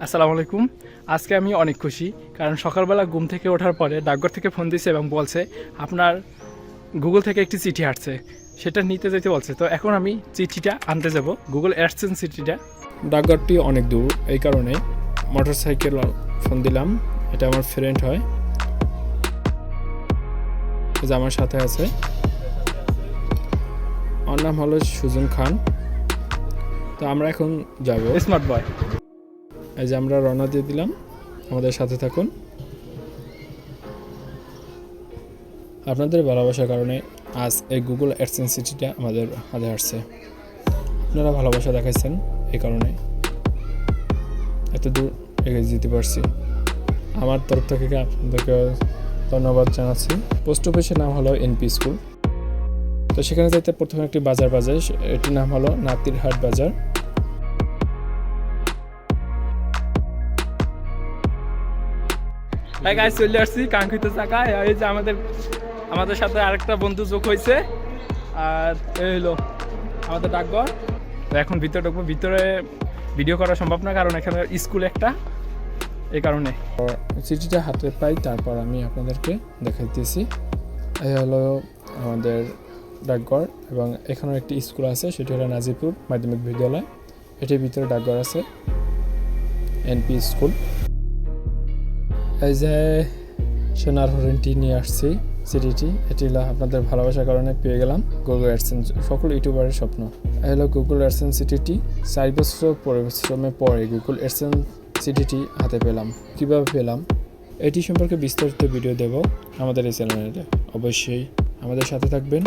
আসসালামু আলাইকুম। আজকে আমি অনেক খুশি, কারণ সকালবেলা ঘুম থেকে ওঠার পরে ডাকঘর থেকে ফোন দিয়েছে এবং বলছে আপনার গুগল থেকে একটি চিঠি আসছে, সেটা নিতে যেতে বলছে। তো এখন আমি চিঠিটা আনতে যাব, গুগল অ্যাডসেন্স চিঠিটা। ডাকঘরটি অনেক দূর, এই কারণে মোটরসাইকেল ফোন দিলাম। এটা আমার ফ্রেন্ড হয়, যে আমার সাথে আছে। ওর নাম হলো সুজন খান। তো আমরা এখন যাব স্মার্ট বয়। এই যে আমরা রওনা দিয়ে দিলাম, আমাদের সাথে থাকুন। আপনাদের ভালোবাসার কারণে আজ এই গুগল অ্যাডসেন্স চিঠিটা আমাদের হাতে আসছে। আপনারা ভালোবাসা দেখাইছেন, এই কারণে এত দূর এগিয়ে যেতে পারছি। আমার তরফ থেকে আপনাদেরকে ধন্যবাদ জানাচ্ছি। পোস্ট অফিসের নাম হলো এনপি স্কুল। তো সেখানে যাইতে প্রথমে একটি বাজার বাজে, এটির নাম হলো নাতিরহাট বাজার। গাইস চলে আসছি কাঙ্ক্ষিত জায়গায়। এই যে আমাদের সাথে আরেকটা বন্ধু যোগ হয়েছে, আর এই হলো আমাদের ডাকঘর। তো এখন ভিতরে ঢুকবো। ভিতরে ভিডিও করা সম্ভব না, কারণ এখানে স্কুল একটা, এই কারণে। চিঠিটা হাতে পাই, তারপর আমি আপনাদেরকে দেখাইতেছি। এই হলো আমাদের ডাকঘর, এবং এখানেও একটি স্কুল আছে, সেটি হলো নাজিপুর মাধ্যমিক বিদ্যালয়। এটির ভিতরে ডাকঘর আছে, এনপি স্কুল। এই যে সোনার হরিণটি নিয়ে আসছি চিঠিটি, এটি হলো আপনাদের ভালোবাসার কারণে পেয়ে গেলাম। গুগল অ্যাডসেন্স সকল ইউটিউবারের স্বপ্ন। এই হলো গুগল অ্যাডসেন্স চিঠিটি। 4 বছর পরিশ্রমের পরে গুগল অ্যাডসেন্স চিঠিটি হাতে পেলাম। কিভাবে পেলাম এটি সম্পর্কে বিস্তারিত ভিডিও দেব আমাদের এই চ্যানেলে। অবশ্যই আমাদের সাথে থাকবেন।